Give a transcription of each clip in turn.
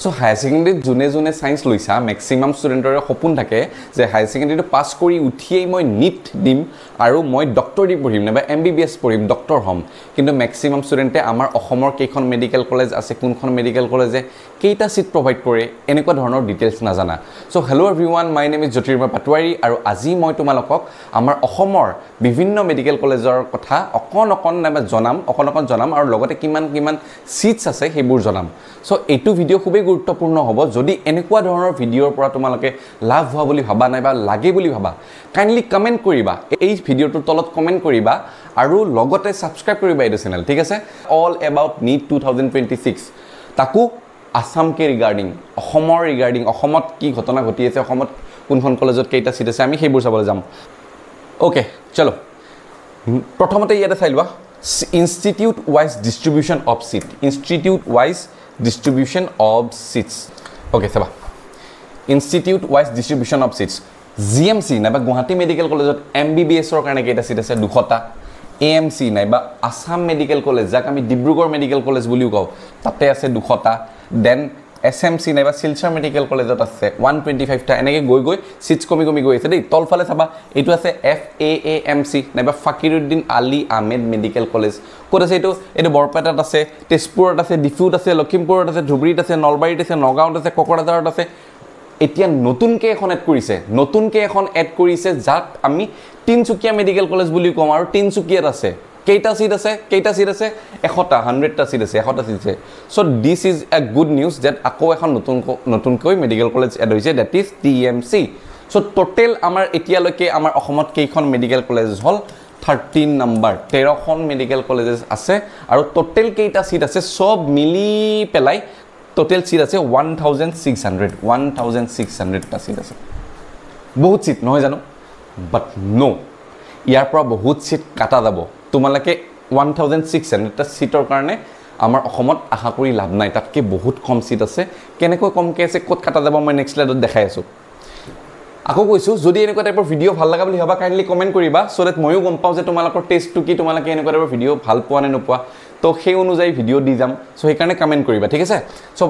so higher ছেকেণ্ডেৰীত যোনে science লৈছা maximum ষ্টুডেণ্টৰে সপোন থাকে যে হায়াৰ ছেকেণ্ডেৰীটো পাছ কৰি উঠিয়েই মই নিট দিম আৰু মই ডক্টৰী পঢ়িম নাইবা MBBS পঢ়িম ডক্টৰ হ'ম কিন্তু ম্যাক্সিমাম ষ্টুডেণ্টে আমাৰ অসমৰ কেইখন মেডিকেল কলেজ আছে কোনখন মেডিকেল কলেজে কেইটা সিট প্ৰভাইড কৰে এনেকুৱা ধৰণৰ ডিটেইলছ নাজানা so hello' everyone my name is Jyotirmoy Patowary আৰু আজি মই তোমালোকক আমাৰ অসমৰ বিভিন্ন মেডিকেল কলেজৰ কথা অকণ নাইবা জনাম আৰু লগতে কিমান সিটছ আছে সেইবোৰ জনাম সো এইটো ভিডিও খুবেই গুৰুত্বপূৰ্ণ হ'ব যদি এনেকুৱা ধৰণৰ ভিডিওৰ পৰা তোমালোকে লাভ হোৱা বুলি ভাবা নাইবা লাগে বুলি ভাবা কাইন্ডলি কমেন্ট কৰিবা এই ভিডিওটোৰ তলত কমেন্ট কৰিবা আৰু লগতে সাবস্ক্ৰাইব কৰিবা এই চেনেল ঠিক আছে অল এবাউট নিট 2026 তাকো আসাম কে ৰিগাৰ্ডিং অসমৰ ৰিগাৰ্ডিং অসমত কি ঘটনা ঘটি আছে অসমত কোনখন কলেজত কেইটা সিট আছে আমি সেইবোৰ চাবলৈ যাম ওকে চলো প্ৰথমতে ইয়াতে চাই লোৱা institute wise distribution of seats okay চাবা institute wise distribution of seats GMC নাইবা গুৱাহাটী মেডিকেল কলেজত MBBS ৰ কাৰণে কেইটা সিট আছে 200টা AMC নাইবা আসাম মেডিকেল কলেজ যাক আমি ডিব্ৰুগড় মেডিকেল কলেজ বুলিও কওঁ তাতে আছে 200টা দেন SMC নাইবা শিলচৰ মেডিকেল কলেজত আছে 125টা এনেকৈ গৈ সিটস কমি গৈ আছে দেই তলফালে চাবা এইটো আছে FAAMC নাইবা ফাকিৰুদ্দিন আলী আহমেদ মেডিকেল কলেজ ক'ত আছে এইটো বৰপেটাত আছে তেজপুৰত আছে ডিফুত আছে লখিমপুৰত আছে ধুবুৰীত আছে নলবাৰীত আছে নগাঁৱত আছে কোকৰাঝাৰত আছে এতিয়া নতুনকৈ এখন এড কৰিছে যাক আমি তিনচুকীয়া মেডিকেল কলেজ বুলি কওঁ আৰু তিনচুকীয়াত আছে কেইটা সিট আছে 100টা 100টা সিট আছে 100টা সিট আছে so this is a good news that আকৌ এখন নতুনকৈ মেডিকেল কলেজ এড হৈছে that is TMC so total আমাৰ এতিয়ালৈকে আমাৰ অসমত কেইখন মেডিকেল কলেজ হল 13 নম্বৰ 13খন মেডিকেল কলেজেস আছে আৰু টোটাল কেইটা সিট আছে সব মিলি পেলাই টোটাল সিট আছে 1600 টা সিট আছে বহুত সিট নহয় জানো বাট নো ইয়াৰ পৰা বহুত সিট কাটা যাব তোমালোকে 1600 টা সিটৰ কাৰণে আমাৰ অসমত আশা কৰি লাভ নাই তাতকে বহুত কম সিট আছে কেনেকৈ কমকৈ আছে ক'ত কাটা যাব মই নেক্সট স্লাইডত দেখাই আছো আকৌ কৈছো যদি এনেকুৱা টাইপৰ ভিডিও ভাল লাগা বুলি ভাবা কাইন্ডলি কমেন্ট কৰিবা সো দ্যাট মইও গম পাও যে তোমালোকৰ টেষ্টটো কি তোমালোকে এনেকুৱা টাইপৰ ভিডিও ভাল পোৱা নে নোপোৱা তো সেই অনুযায়ী ভিডিও দি যাম সো সেইকাৰণে কমেন্ট কৰিবা ঠিক আছে সো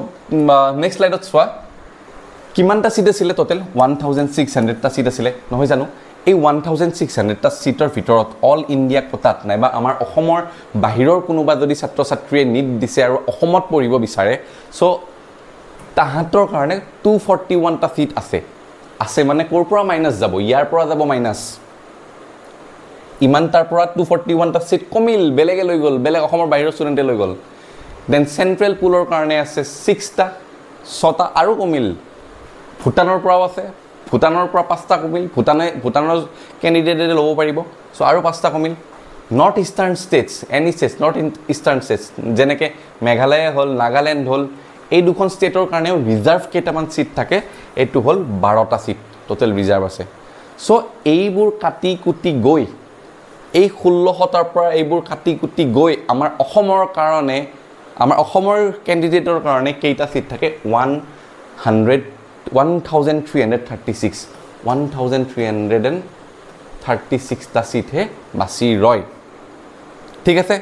নেক্সট স্লাইডত চোৱা কিমানটা সিট আছিল টোটাল 1600 টা সিট আছিল নহয় জানো এই 1600 টা সিটৰ ভিতৰত অল ইন্ডিয়া কোটাত নাইবা আমাৰ অসমৰ বাহিৰৰ কোনোবা যদি ছাত্ৰ ছাত্ৰীয়ে নিট দিছে আৰু অসমত পঢ়িব বিচাৰে সো তাহাঁতৰ কাৰণে 241 টা সিট আছে মানে কোৰ পৰা মাইনাস যাব ইয়াৰ পৰা যাব মাইনাস ইমান তাৰ পৰা 241 টা সিট কমিল বেলেগে লৈ গল বেলেগ অসমৰ বাহিৰৰ ষ্টুডেণ্টে লৈ গল দেন সেন্ট্ৰেল পুলৰ কাৰণে আছে 6টা 6টা আৰু কমিল ভুটানৰ পৰাও আছে ভুটানৰ পৰা 5টা কমিল ভুটানৰ ক্যান্ডিডেটে ল'ব পাৰিব সো আৰু 5টা কমিল north eastern states any states north eastern states যেনেকৈ মেঘালয় হল নাগালেণ্ড হল এই দুখন ষ্টেটৰ কাৰণেও ৰিজাৰ্ভ কেইটামান সিট থাকে এইটো হল 12টা সিট টোটাল ৰিজাৰ্ভ আছে সো এইবোৰ কাটি কুটি গৈ এই 1600টাৰ পৰা এইবোৰ কাটি কুটি গৈ আমাৰ অসমৰ কাৰণে আমাৰ অসমৰ ক্যান্ডিডেটৰ কাৰণে কেইটা সিট থাকে 1336 টা সিট হে বাছি ৰয় ঠিক আছে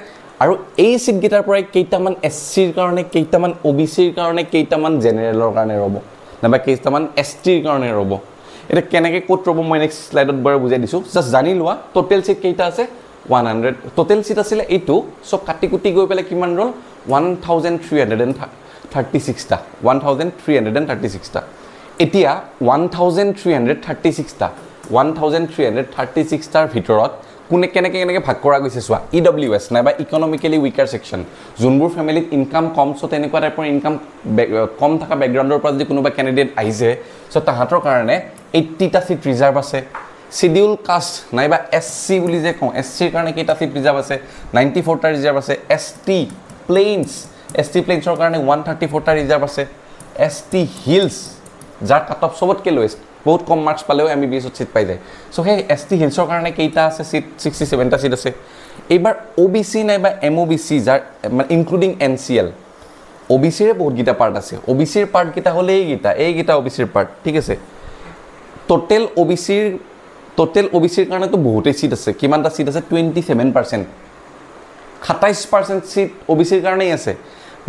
আৰু এই সিট গিটাৰ পৰা কেইটামান SCৰ কাৰণে কেইটামান OBCৰ কাৰণে কেইটামান জেনেৰেলৰ কাৰণে ৰব নাবা কেইটামান STৰ কাৰণে ৰব এটা কেনেকৈ কোট ৰব মই নেক্সট স্লাইডত বাৰু বুজাই দিছো জাস্ট জানি লোৱা টোটাল সিট কেইটা আছে 100 টোটাল সিট আছিল এইটো সব কাটি কুটি গৈ পেলে কিমান ৰল 1336 টা এতিয়া 1336 টাৰ ভিতৰত কোনে কেনেকৈ ভাগ কৰা গৈছে চোৱা EWS নাইবা ইকনমিক্যালি উইকাৰ সেকশন যোনবোৰ ফ্যামিলিত ইনকাম কম সো তেনেকুৱা টাইপৰ ইনকাম কম থকা ব্যাকগ্ৰাউণ্ডৰ পৰা যদি কোনোবা ক্যান্ডিডেট আহিছে সো তাহাঁতৰ কাৰণে 80টা সিট ৰিজাৰ্ভ আছে শিডিউল কাষ্ট নাইবা SC বুলি যে কওঁ SCৰ কাৰণে কেইটা সিট ৰিজাৰ্ভ আছে 94টা ৰিজাৰ্ভ আছে ST প্লেইনছৰ কাৰণে 134টা ৰিজাৰ্ভ আছে ST হিলছ যাৰ কাট অফ সবতকে লোয়েষ্ট বহুত কম মাৰ্কস পালেও MBBS সিট পাই যায় সো হে ST হিলছৰ কাৰণে কেইটা আছে সিট 67টা সিট আছে এবাৰ OBC নাইবা MOBC যাৰ ইনক্লুডিং NCL OBC ৰে বহুত গিটা পাৰ্ট আছে OBC ৰ পাৰ্ট কিটা হলে এইগিটা OBC ৰ পাৰ্ট ঠিক আছে টোটাল OBC ৰ কাৰণে তো বহুতে সিট আছে কিমানটা সিট আছে 27% 27% সিট OBC ৰ কাৰণেই আছে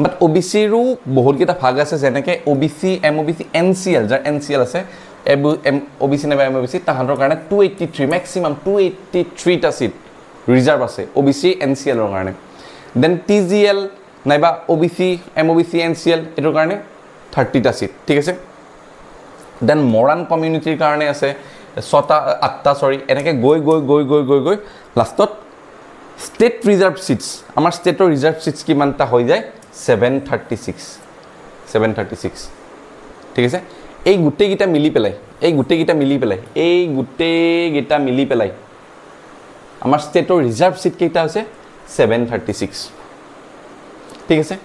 বাট OBCৰো বহুতকেইটা ভাগ আছে যেনেকৈ OBC MOBC NCL যাৰ NCL আছে OBC নাইবা MOBC তাহাঁতৰ কাৰণে 283 মেক্সিমাম 283টা চিট ৰিজাৰ্ভ আছে OBC NCLৰ কাৰণে দেন TGL নাইবা OBC MOBC NCL এটোৰ কাৰণে 30টা চিট ঠিক আছে দেন মৰাণ কমিউনিটিৰ কাৰণে আছে 8টা সৰি এনেকৈ গৈ লাষ্টত ষ্টেট ৰিজাৰ্ভ চিটছ আমাৰ ষ্টেটৰ ৰিজাৰ্ভ চিটছ কিমানটা হৈ যায় 736 ঠিক আছে এই গোটেইকেইটা মিলি পেলাই আমাৰ ষ্টেটৰ ৰিজাৰ্ভ চিট কেইটা হৈছে 736 ঠিক আছে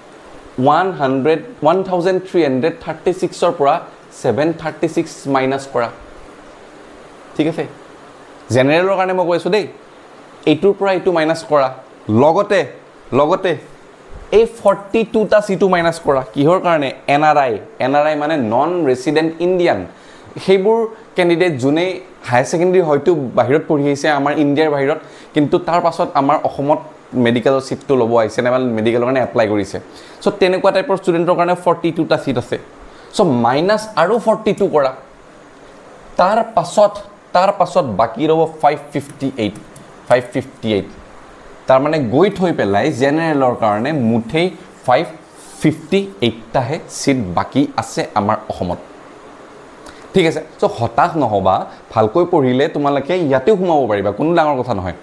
1336ৰ পৰা 736 মাইনাছ কৰা ঠিক আছে জেনেৰেলৰ কাৰণে মই কৈছোঁ দেই এইটোৰ পৰা এইটো মাইনাছ কৰা লগতে এই 42টা সিটো মাইনাছ কৰা কিহৰ কাৰণে NRI মানে নন ৰেসিডেন্ট ইণ্ডিয়ান সেইবোৰ ক্যান্ডিডেট যোনে হায়াৰ সেকেন্ডাৰী হয়তো বাহিৰত পঢ়ি আছে আমাৰ ইণ্ডিয়াৰ বাহিৰত কিন্তু তাৰ পাছত আমাৰ অসমত মেডিকেলৰ সিটটো ল'ব আহিছে না মেডিকেলৰ কাৰণে এপ্লাই কৰিছে সো তেনেকুৱা টাইপৰ ষ্টুডেন্টৰ কাৰণে 42টা সিট আছে সো মাইনাছ আৰু 42 কৰা তাৰ পাছত বাকি ৰব 558 তাৰ মানে গৈ থৈ পেলাই জেনেৰেলৰ কাৰণে মুঠেই 558টাহে সিট বাকি আছে আমাৰ অসমত ঠিক আছে সো হতাশ নহবা ভালকৈ পঢ়িলে তোমালোকে ইয়াতেও সোমাব পাৰিবা কোনো ডাঙৰ কথা নহয়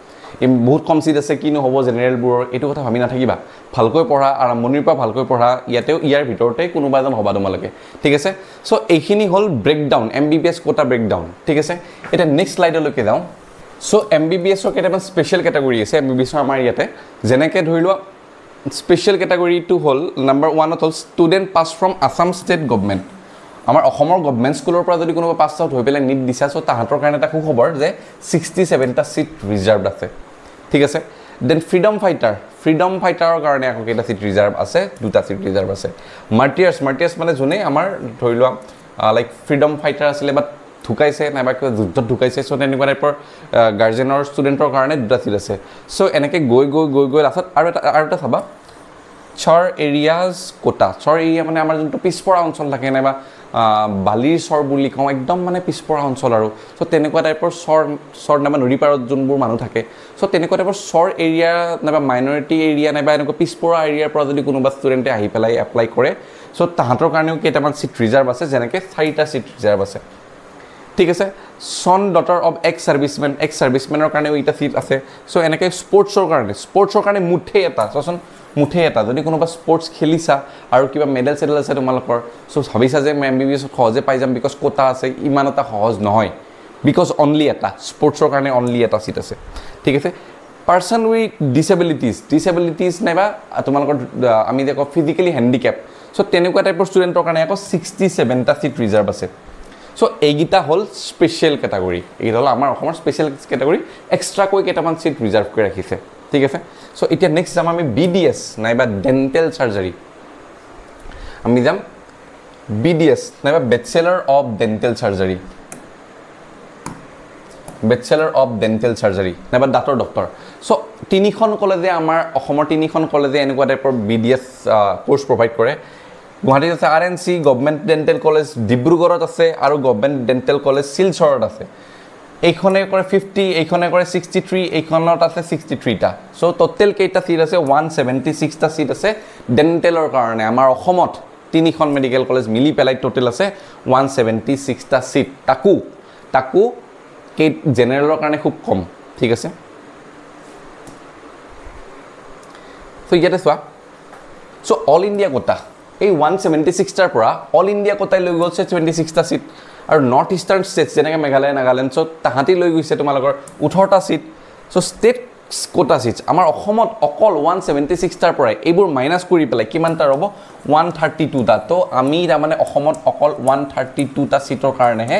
বহুত কম সিট আছে কিনো হ'ব জেনেৰেল বোৰৰ এটো কথা ভাবি নাথাকিবা ভালকৈ পঢ়া আৰম্ভণিৰ পৰা ভালকৈ পঢ়া ইয়াৰ ভিতৰতে কোনোবা এজন হবা তোমালোকে ঠিক আছে সো এইখিনি হল ব্ৰেকডাউন MBBS কোটা ব্ৰেকডাউন ঠিক আছে এটা নেক্সট স্লাইডলৈকে যাওঁ সো MBBS ৰ কেটামান স্পেশাল ক্যাটাগৰী আছে MBBS ৰ আমাৰ ইয়াতে যেনেকৈ ধৰি লোৱা স্পেশাল ক্যাটাগৰী টু হল নাম্বাৰ 1 হল student pass from Assam state government আমাৰ অসমৰ গভৰ্নমেন্ট স্কুলৰ পৰা যদি কোনোবা পাস আউট হৈ পেলাই নিট দিছা সো তাহাঁতৰ কাৰণে এটা সুখবৰ যে 67টা সিট ৰিজাৰ্ভ আছে ঠিক আছে দেন ফ্ৰীডম ফাইটাৰৰ কাৰণে আকৌ কেইটা সিট ৰিজাৰ্ভ আছে দুটা সিট ৰিজাৰ্ভ আছে মাৰ্টিয়াৰ্ছ মানে যোনে আমাৰ ধৰি লোৱা লাইক ফ্ৰীডম ফাইটাৰ আছিলে বাট ঢুকাইছে নাইবা কিবা যুদ্ধত ঢুকাইছে সো তেনেকুৱা টাইপৰ গাৰ্জেনৰ ষ্টুডেন্টৰ কাৰণে দুটা সিট আছে সো এনেকৈ গৈ লাষ্টত আৰু এটা চাবা চৰ এৰিয়াজ কোটা চৰ এৰিয়া মানে আমাৰ যোনটো পিছপৰা অঞ্চল থাকে নাইবা বালিৰ চৰ বুলি কওঁ একদম মানে পিছপৰা অঞ্চল আৰু সো তেনেকুৱা টাইপৰ চৰ নাইবা নদী পাৰত যোনবোৰ মানুহ থাকে সো তেনেকুৱা টাইপৰ চৰ এৰিয়া নাইবা মাইনৰিটি এৰিয়া নাইবা এনেকুৱা পিছপৰা এৰিয়াৰ পৰা যদি কোনোবা ষ্টুডেণ্টে আহি পেলাই এপ্লাই কৰে সো তাহাঁতৰ কাৰণেও কেইটামান সিট ৰিজাৰ্ভ আছে যেনেকৈ 4টা সিট ৰিজাৰ্ভ আছে ঠিক আছে সন ডটাৰ অফ এক্স সাৰ্ভিসমেনৰ কাৰণেও এটা সিট আছে সো এনেকৈ স্পৰ্টছৰ কাৰণে মুঠে এটা যদি কোনোবা স্পৰ্টছ খেলিছা আৰু কিবা মেডেল সেডেল আছে তোমালোকৰ সো ভাবিছা যে MBBS সহজে পাই যাম বিকজ কোটা আছে ইমান এটা সহজ নহয় বিকজ অনলি এটা স্পৰ্টছৰ কাৰণে অনলি এটা সিট আছে ঠিক আছে পাৰ্সন উইথ ডিসেবিলিটিজ নাইবা তোমালোকৰ আমি দেখো ফিজিক্যালি হ্যান্ডিক্যাপ সো তেনেকুৱা টাইপৰ ষ্টুডেন্টৰ কাৰণে আকৌ 67টা সিট ৰিজাৰ্ভ আছে সো এইগিটা হল স্পেশাল ক্যাটাগৰী এইগিটা হল আমাৰ অসমৰ স্পেশাল ক্যাটাগৰী এক্সট্ৰা কৈ কেইটামান সিট ৰিজাৰ্ভ কৰি ৰাখিছে ঠিক আছে সো এতিয়া নেক্সট যাম আমি BDS নাইবা ডেন্টেল সাৰ্জাৰী আমি যাম BDS নাইবা ব্যাচেলাৰ অফ ডেন্টেল সাৰ্জাৰী নাইবা দাঁতৰ ডক্টৰ সো তিনিখন কলেজে আমাৰ অসমৰ তিনিখন কলেজে এনেকুৱা টাইপৰ BDS কোৰ্স প্ৰভাইড কৰে গুৱাহাটীত আছে RNC গভৰ্নমেন্ট ডেন্টেল কলেজ ডিব্ৰুগড়ত আছে আৰু গভৰ্নমেন্ট ডেন্টেল কলেজ শিলচৰত আছে এইখনে কৰে 50 এইখনে কৰে 63 এইখনত আছে 63টা সো টোটাল কেইটা সিট আছে 176টা সিট আছে ডেন্টেলৰ কাৰণে আমাৰ অসমত তিনিখন মেডিকেল কলেজ মিলি পেলাই টোটাল আছে 176টা সিট তাকো কে জেনেৰেলৰ কাৰণে খুব কম ঠিক আছে সো ইয়াতে চোৱা সো অল ইণ্ডিয়া কোটা এই 176টাৰ পৰা অল ইণ্ডিয়া কোটাই লৈ গৈছে 26টা সিট আৰু নৰ্থ ইষ্টাৰ্ণ ষ্টেটছ যেনেকৈ মেঘালয় নাগালেণ্ড সো তাহাঁতি লৈ গৈছে তোমালোকৰ 18টা সিট সো ষ্টেট কোটা সিটছ আমাৰ অসমত অকল 176টাৰ পৰা এইবোৰ মাইনাছ কৰি পেলাই কিমানটা ৰ'ব 132টা তো আমি তাৰমানে অসমত অকল 132টা সিটৰ কাৰণেহে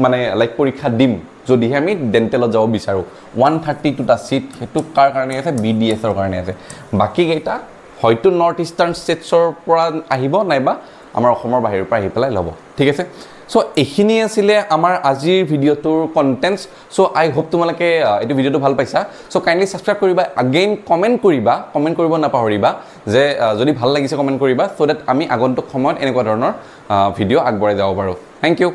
মানে লাইক পৰীক্ষা দিম যদিহে আমি ডেন্টেলত যাব বিচাৰোঁ 132টা সিট হেতু কাৰ কাৰণে আছে BDSৰ কাৰণে আছে বাকি কেইটা হয়তো নৰ্থ ইষ্টাৰ্ণ ষ্টেটছৰ পৰা আহিব নাইবা আমাৰ অসমৰ বাহিৰৰ পৰা আহি পেলাই ল'ব ঠিক আছে সো এইখিনি আছিলে আমাৰ আজিৰ ভিডিঅ'টোৰ কন্টেন্টস সো আই হোপ তোমালোকে এইটো ভিডিঅ'টো ভাল পাইছা সো কাইন্ডলি সাবস্ক্ৰাইব কৰিবা अगेन কমেন্ট কৰিব নাপাহৰিবা যে যদি ভাল লাগিছে কমেন্ট কৰিবা সো দ্যাট আমি আগন্তুক সময়ত এনেকুৱা ধৰণৰ ভিডিঅ' আগবঢ়াই যাব পাৰো থ্যাংক ইউ